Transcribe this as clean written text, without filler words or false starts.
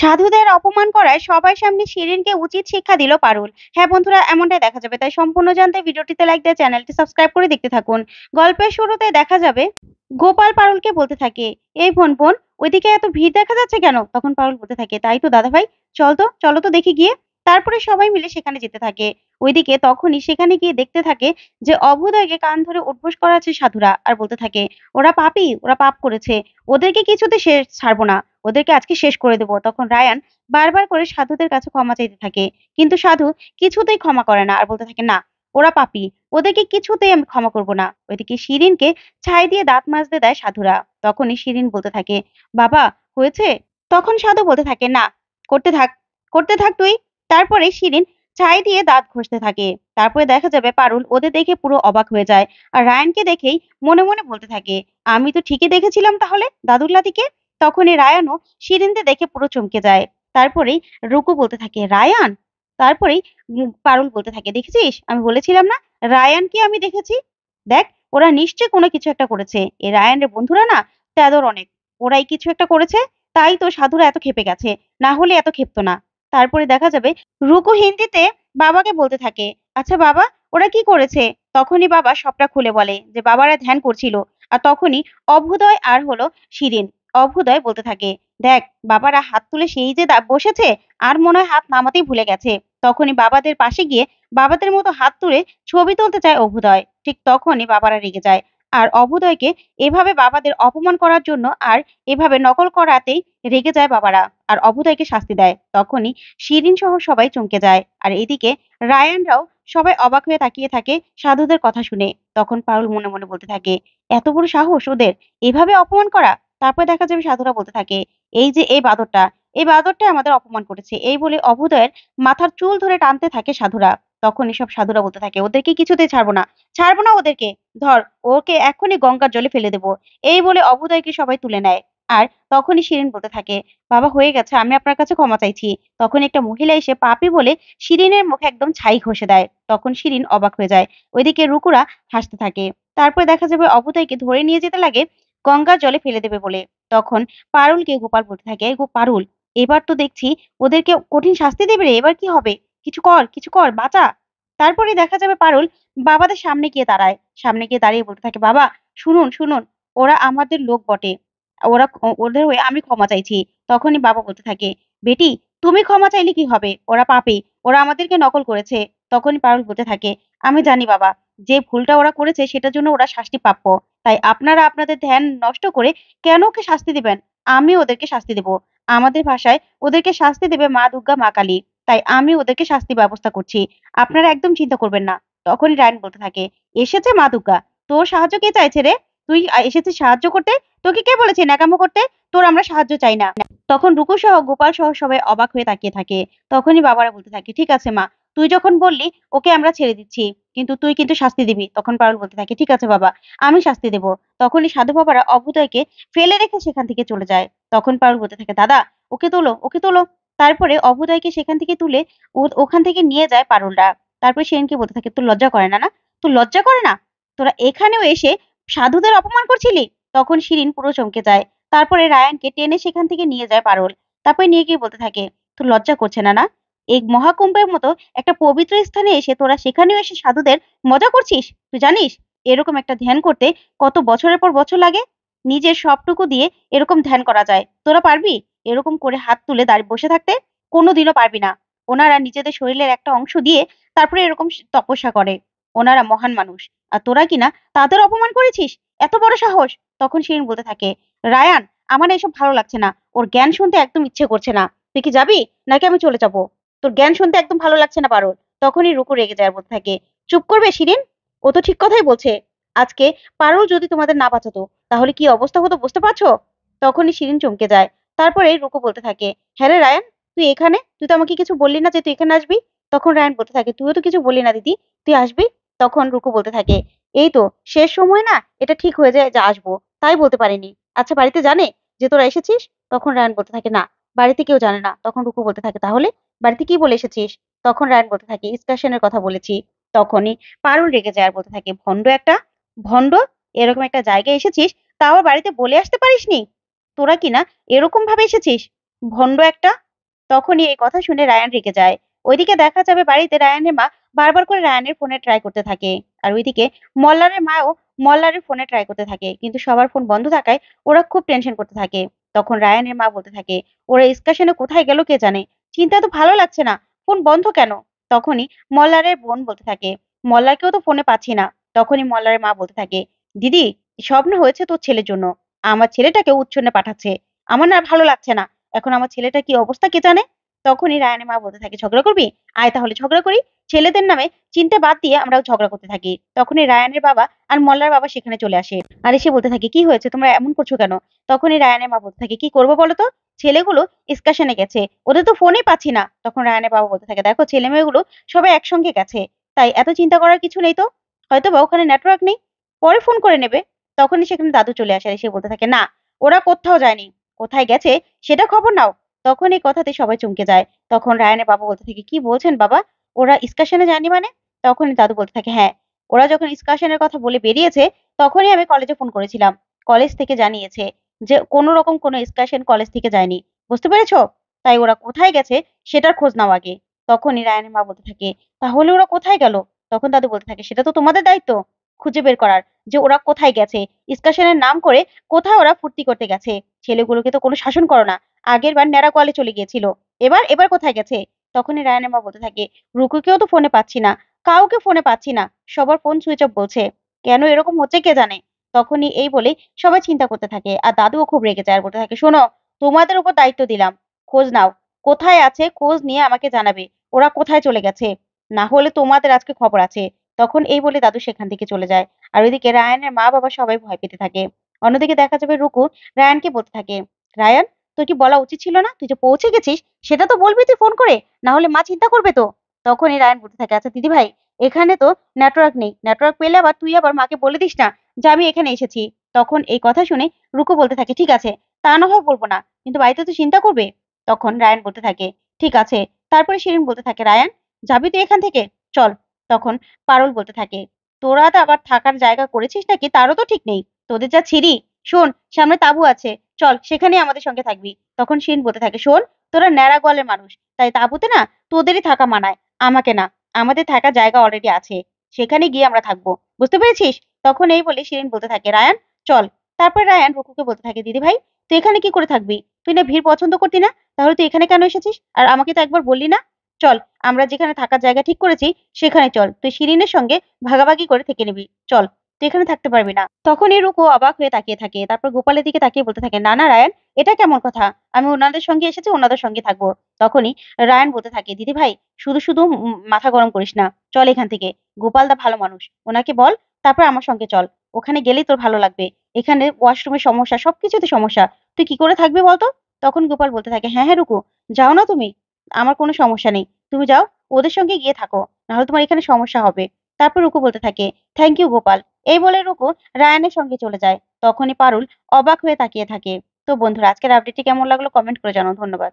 সাধুদের অপমান করায় সবার সামনে শিরিনকে উচিত শিক্ষা দিল পারুল। হ্যাঁ বন্ধুরা, এমনটাই দেখা যাবে। তাই সম্পূর্ণ জানতে ভিডিওটিতে লাইক দিয়ে চ্যানেলটি সাবস্ক্রাইব করে দেখতে থাকুন। গল্পের শুরুতে দেখা যাবে গোপাল পারুলকে বলতে থাকে, এই বোন বোন, ওইদিকে এত ভিড় দেখা যাচ্ছে কেন? তখন পারুল বলতে থাকে, তাই তো দাদা ভাই, চলো তো দেখি গিয়ে। তারপরে সবাই মিলে সেখানে যেতে থাকে। ওইদিকে তখনই সেখানে গিয়ে দেখতে থাকে যে অভুদয়কে কান ধরে উঠবোস করাচ্ছে সাধুরা, আর বলতে থাকে, ওরা পাপী, ওরা পাপ করেছে, ওদেরকে কিছুতে শেষ ছাড়বো না, ওদেরকে আজকে শেষ করে দেবো। তখন রায়ান বারবার করে সাধুদের কাছে ক্ষমা চাইতে থাকে, কিন্তু সাধু কিছুতেই ক্ষমা করে না, আর বলতে থাকে, না, ওরা পাপী, ওদেরকে কিছুতেই আমি ক্ষমা করব না। ওইদিকে শিরিনকে ছাই দিয়ে দাঁত মাজতে দেয় সাধুরা। তখনই শিরিন বলতে থাকে, বাবা, হয়েছে? তখন সাধু বলতে থাকে, না, করতে থাক, করতে থাক তুই। তারপরে শিরিন ছাই দিয়ে দাঁত ঘষতে থাকে। তারপরে দেখা যাবে পারুল ওদের দেখে পুরো অবাক হয়ে যায়, আর রায়ানকে দেখেই মনে মনে বলতে থাকে, আমি তো ঠিকই দেখেছিলাম তাহলে দাদুর লাতিকে। তখনই রায়ানও শিরিনদের দেখে পুরো চমকে যায়। তারপরেই রুকু বলতে থাকে, রায়ান। তারপরেই পারুল বলতে থাকে, দেখেছিস, আমি বলেছিলাম না, রায়ানকে আমি দেখেছি। দেখ, ওরা নিশ্চয়ই কোনো কিছু একটা করেছে। এই রায়ানের বন্ধুরা না তেদর অনেক, ওরাই কিছু একটা করেছে, তাই তো সাধুরা এত ক্ষেপে গেছে, না হলে এত ক্ষেপতো না। তারপরে দেখা যাবে রুকু হিন্দিতে বাবাকে বলতে থাকে, আচ্ছা বাবা, ওরা কি করেছে? তখনই বাবা সবটা খুলে বলে যে বাবারা ধ্যান করছিল। আর তখনই অভ্যুদয় আর হলো শিরিন, অভ্যুদয় বলতে থাকে, দেখ, বাবারা হাত তুলে সেই যে বসেছে, আর মনে হয় হাত নামাতেই ভুলে গেছে। তখনই বাবাদের পাশে গিয়ে বাবাদের মতো হাত তুলে ছবি তুলতে চায় অভ্যুদয়। ঠিক তখনই বাবারা রেগে যায়, আর অভ্যুদয়কে এভাবে বাবাদের অপমান করার জন্য আর এভাবে নকল করাতেই রেগে যায় বাবারা, আর অভ্যুদয়কে শাস্তি দেয়। তখনই শিরিন সহ সবাই চমকে যায়, আর এদিকে রায়ানরাও সবাই অবাক হয়ে তাকিয়ে থাকে সাধুদের কথা শুনে। তখন পারুল মনে মনে বলতে থাকে, এত বড় সাহস ওদের, এভাবে অপমান করা। তারপর দেখা যাবে সাধুরা বলতে থাকে, এই যে এই বাদরটা আমাদের অপমান করেছে, এই বলে অভুদয়ের মাথার চুল ধরে টানতে থাকে সাধুরা। তখন এসব সাধুরা বলতে থাকে, ওদেরকে কিছুতেই ছাড়বো না, ছাড়বো না ওদেরকে, ধর, ওকে এক্ষুনি গঙ্গার জলে ফেলে দেবো। এই বলে অভুদয়কে সবাই তুলে নেয়। আর তখনই শিরিন বলতে থাকে, বাবা, হয়ে গেছে, আমি আপনার কাছে ক্ষমা চাইছি। তখন একটা মহিলা এসে পাপী বলে শিরিনের মুখে একদম ছাই ঘষে দেয়। তখন শিরিন অবাক হয়ে যায়। ওইদিকে রুকুরা হাসতে থাকে। তারপরে দেখা যাবে অভুদয়কে ধরে নিয়ে যেতে লাগে গঙ্গার জলে ফেলে দেবে বলে। তখন পারুলকে গোপাল বলতে থাকে, গো পারুল, এবার তো দেখছি ওদেরকে কঠিন শাস্তি দেবে রে, এবার কি হবে? কিছু কর, কিছু কর, বাঁচা। তারপরে দেখা যাবে পারুল বাবাদের সামনে গিয়ে দাঁড়ায়। সামনে গিয়ে দাঁড়িয়ে বলতে থাকে, বাবা, শুনুন শুনুন, ওরা আমাদের লোক বটে, ওদের হয়ে আমি ক্ষমা চাইছি। তখনই বাবা বলতে থাকে, বেটি, তুমি ক্ষমা চাইলে কি হবে, ওরা পাপী, ওরা আমাদেরকে নকল করেছে। তখনই পারুল বলতে থাকে, আমি জানি বাবা, যে ভুলটা ওরা করেছে সেটার জন্য ওরা শাস্তি প্রাপ্য। তাই আপনারা আপনাদের ধ্যান নষ্ট করে কেন ওকে শাস্তি দিবেন? আমি ওদেরকে শাস্তি দেব। আমাদের ভাষায় ওদেরকে শাস্তি দেবে মা দুর্গা, মা কালী। তাই আমি ওদেরকে শাস্তি ব্যবস্থা করছি। আপনারা একদম চিন্তা করবেন না। তখনই রায়ন বলতে থাকে, এসেছে মা দুর্গা, তোর সাহায্য কে চাইছে রে? তুই এসেছিস সাহায্য করতে? তোকে কে বলেছে ন্যাকামো করতে? তোর আমরা সাহায্য চাই না। তখন রুকু সহ গোপাল সহ সবাই অবাক হয়ে তাকিয়ে থাকে। তখনই বাবারা বলতে থাকে, ঠিক আছে মা, তুই যখন বললি ওকে আমরা ছেড়ে দিচ্ছি, কিন্তু তুই কিন্তু শাস্তি দিবি। তখন পারুল বলতে থাকে, ঠিক আছে বাবা, আমি শাস্তি দেব। তখনই সাধু বাবারা অভুদয়কে ফেলে রেখে সেখান থেকে চলে যায়। তখন পারুল বলতে থাকে, দাদা, ওকে তোলো, ওকে তোলো। তারপরে অভুদয়কে সেখান থেকে তুলে ওখান থেকে নিয়ে যায় পারুলরা। তারপরে সেনকে বলতে থাকে, তোর লজ্জা করে না? না, তোর লজ্জা করে না? তোরা এখানেও এসে সাধুদের অপমান করছিলি? তখন শিরিন পুরো চমকে যায়। তারপরে রায়ানকে টেনে সেখান থেকে নিয়ে যায় পারুল। তারপরে নিয়ে গিয়ে বলতে থাকে, তোর লজ্জা করছে না? না, এই মহাকুম্ভের মতো একটা পবিত্র স্থানে এসে তোরা সেখানেও এসে সাধুদের মজা করছিস? তুই জানিস এরকম একটা ধ্যান করতে কত বছরের পর বছর লাগে? নিজের সবটুকু দিয়ে এরকম ধ্যান করা যায়, তোরা পারবি এরকম করে হাত তুলে দাঁড়িয়ে বসে থাকতে? কোনোদিনও পারবি না। ওনারা নিজেদের শরীরের একটা অংশ দিয়ে তারপরে এরকম তপস্যা করে। ওনারা মহান মানুষ, আর তোরা কিনা তাদের অপমান করেছিস? এত বড় সাহস! তখন শিরিন বলতে থাকে, রায়ান, আমার না এসব ভালো লাগছে না, ওর জ্ঞান শুনতে একদম ইচ্ছে করছে না। তুই কি যাবি, নাকি আমি চলে যাব? তোর জ্ঞান শুনতে একদম ভালো লাগছে না পারুল। তখনই রুকু রেগে যায়, বলতে থাকে, চুপ করবে শিরিন, ও তো ঠিক কথাই বলছে। আজকে পারুল যদি তোমাদের না বাঁচাতো, তাহলে কি অবস্থা হতো বুঝতে পারছো? তখনই শিরিন চমকে যায়। তারপরে রুকু বলতে থাকে, হ্যাঁ রে রায়ান, তুই এখানে, তুই তো আমাকে কিছু বললি না যে তুই এখানে আসবি। তখন রায়ান বলতে থাকে, তুইও তো কিছু বললি না দিদি, তুই আসবি। তখন রুকু বলতে থাকে, এই তো শেষ সময় না, এটা ঠিক হয়ে যায় যে আসবো, তাই বলতে পারিনি। আচ্ছা, বাড়িতে জানে যে তোরা এসেছিস? তখন রায়ান বলতে থাকে, না, বাড়িতে কেউ জানে না। তখন রুকু বলতে থাকে, তাহলে বাড়িতে কি বলে এসেছিস? তখন রায়ান বলতে থাকে, স্টেশনের কথা বলেছি। তখনই পারুল রেগে যায় আর বলতে থাকে, ভন্ড একটা, ভন্ড, এরকম একটা জায়গায় এসেছিস, তাও বাড়িতে বলে আসতে পারিসনি? তোরা কিনা এরকম ভাবে এসেছিস, ভন্ড একটা। তখনই এই কথা শুনে রায়ান রেগে যায়। ওইদিকে দেখা যাবে বাড়িতে রায়ানের মা বারবার করে রায়ানের ফোনে ট্রাই করতে থাকে। আর ওইদিকে মল্লারের মাও মল্লারের ফোনে ট্রাই করতে থাকে, কিন্তু সবার ফোন বন্ধ থাকায় ওরা খুব টেনশন করতে থাকে। তখন রায়ানের মা বলতে থাকে, ওরা এক্সকাশনে কোথায় গেল কে জানে, চিন্তা তো ভালো লাগছে না, ফোন বন্ধ কেন? তখনই মল্লারের বোন বলতে থাকে, মল্লারকেও তো ফোনে পাচ্ছি না। তখনই মল্লারের মা বলতে থাকে, দিদি, স্বপ্ন হয়েছে তোর ছেলের জন্য, আমার ছেলেটাকে উচ্ছন্নে পাঠাচ্ছে, আমার না ভালো লাগছে না, এখন আমার ছেলেটা কি অবস্থা কে জানে। তখনই রায়ানের মা বলতে থাকে, ঝগড়া করবি, আয় তাহলে ঝগড়া করি, ছেলেদের নামে চিন্তা বাদ দিয়ে আমরাও ঝগড়া করতে থাকি। তখনই রায়ানের বাবা আর মল্লার বাবা সেখানে চলে আসে। আর এসে বলতে থাকে, কি হয়েছে, তোমরা এমন করছো কেন? তখনই রায়ানের মা বলতে থাকে, কি করবো বলো তো, ছেলেগুলো এক্সকাশনে গেছে, ওদের তো ফোনেই পাচ্ছি না। তখন রায়ানের বাবা বলতে থাকে, দেখো ছেলে মেয়েগুলো সবাই একসঙ্গে গেছে, তাই এত চিন্তা করার কিছু নেই, তো হয়তো বা ওখানে নেটওয়ার্ক নেই, পরে ফোন করে নেবে। তখনই সেখানে দাদু চলে আসে, আর এসে বলতে থাকে, না, ওরা কোথাও যায়নি, কোথায় গেছে সেটা খবর নাও। তখন এই কথাতে সবাই চমকে যায়। তখন রায়ানের বাবা বলতে থাকে, কি বলছেন বাবা, ওরা এক্সকাশনে যায়নি মানে? তখনই দাদু বলতে থাকে, হ্যাঁ, ওরা যখন এক্সকাশনের কথা বলে বেরিয়েছে তখনই আমি কলেজে ফোন করেছিলাম, কলেজ থেকে জানিয়েছে যে কোনো রকম কোনো এক্সকাশন কলেজ থেকে যায়নি, বুঝতে পেরেছো? তাই ওরা কোথায় গেছে সেটার খোঁজ নাও আগে। তখনই রায়ানের মা বলতে থাকে, তাহলে ওরা কোথায় গেল? তখন দাদু বলতে থাকে, সেটা তো তোমাদের দায়িত্ব খুঁজে বের করার, যে ওরা কোথায় গেছে, এক্সকাশনের নাম করে কোথায় ওরা ফুর্তি করতে গেছে। ছেলেগুলোকে তো কোনো শাসন করো না, আগের বার ন্যাড়াকোয়ালে চলে গিয়েছিল, এবার এবার কোথায় গেছে? তখনই রায়ানের মা বলতে থাকে, রুকুকেও তো ফোনে পাচ্ছি না, কাউকে ফোনে পাচ্ছি না, সবার ফোন সুইচ অফ বলছে, কেন এরকম হচ্ছে কে জানে। তখনই এই বলে সবাই চিন্তা করতে থাকে, আর দাদুও খুব রেগে যায় আর বলতে থাকে, শোনো, তোমাদের উপর দায়িত্ব দিলাম, খোঁজ নাও, কোথায় আছে খোঁজ নিয়ে আমাকে জানাবে, ওরা কোথায় চলে গেছে, না হলে তোমাদের আজকে খবর আছে। তখন এই বলে দাদু সেখান থেকে চলে যায়। আর ওইদিকে রায়ানের মা বাবা সবাই ভয় পেতে থাকে। অন্যদিকে দেখা যাবে রুকু রায়ানকে বলতে থাকে, রায়ান, তোর কি বলা উচিত ছিল না, তুই যে পৌঁছে গেছিস সেটা তো বলবি তুই ফোন করে, না হলে মা চিন্তা করবে তো। তখনই রায়ান বলতে থাকে, আচ্ছা দিদি ভাই, এখানে তো নেটওয়ার্ক নেই, নেটওয়ার্ক পেলে আবার তুই আবার মাকে বলে দিস না যে আমি এখানে এসেছি। তখন এই কথা শুনে রুকু বলতে থাকে, ঠিক আছে, তা না হয় বলবো না, কিন্তু বাড়িতে তো চিন্তা করবে। তখন রায়ান বলতে থাকে, ঠিক আছে। তারপরে শিরিন বলতে থাকে, রায়ান, যাবি তুই এখান থেকে, চল। তখন পারুল বলতে থাকে, তোরা তো আবার থাকার জায়গা করেছিস নাকি তারও তো ঠিক নেই, তোদের যা ছিরি, শোন, সামনে তাঁবু আছে, চল সেখানেই আমাদের সঙ্গে থাকবি। তখন শিরিন বলতে থাকে, শোন, তোরা ন্যাড়া গোয়ালের মানুষ, তাই তাঁবুতে না তোদেরই থাকা মানায়, আমাকে না, আমাদের থাকার জায়গা অলরেডি আছে, সেখানে গিয়ে আমরা থাকবো, বুঝতে পেরেছিস? তখন এই বলে শিরিন বলতে থাকে, রায়ান, চল। তারপর রায়ান রুকুকে বলতে থাকে, দিদি ভাই, তুই এখানে কি করে থাকবি, তুই না ভিড় পছন্দ করতি না, তাহলে তুই এখানে কেন এসেছিস, আর আমাকে তো একবার বললি না। চল, আমরা যেখানে থাকার জায়গা ঠিক করেছি সেখানে চল, তুই শিরিনের সঙ্গে ভাগাভাগি করে থেকে নিবি, চল, তুই এখানে থাকতে পারবি না। তখনই রুকু অবাক হয়ে তাকিয়ে থাকে, তারপর গোপালের দিকে তাকিয়ে বলতে থাকে, না না রায়ান, এটা কেমন কথা, আমি ওনাদের সঙ্গে এসেছি, ওনাদের সঙ্গে থাকবো। তখনই রায়ান বলতে থাকে, দিদি ভাই, শুধু শুধু মাথা গরম করিস না, চল এখান থেকে, গোপাল দা ভালো মানুষ, ওনাকে বল, তারপর আমার সঙ্গে চল, ওখানে গেলেই তোর ভালো লাগবে, এখানে ওয়াশরুমের সমস্যা, সবকিছুতে সমস্যা, তুই কি করে থাকবি বলতো? তখন গোপাল বলতে থাকে, হ্যাঁ হ্যাঁ রুকু, যাও না তুমি, আমার কোনো সমস্যা নেই, তুমি যাও, ওদের সঙ্গে গিয়ে থাকো, নাহলে তোমার এখানে সমস্যা হবে। তারপর রুকু বলতে থাকে, থ্যাংক ইউ গোপাল। এই বলে রুকু রায়ানের সঙ্গে চলে যায়। তখনই পারুল অবাক হয়ে তাকিয়ে থাকে। তো বন্ধুরা, আজকের আপডেটটি কেমন লাগলো কমেন্ট করে জানাও। ধন্যবাদ।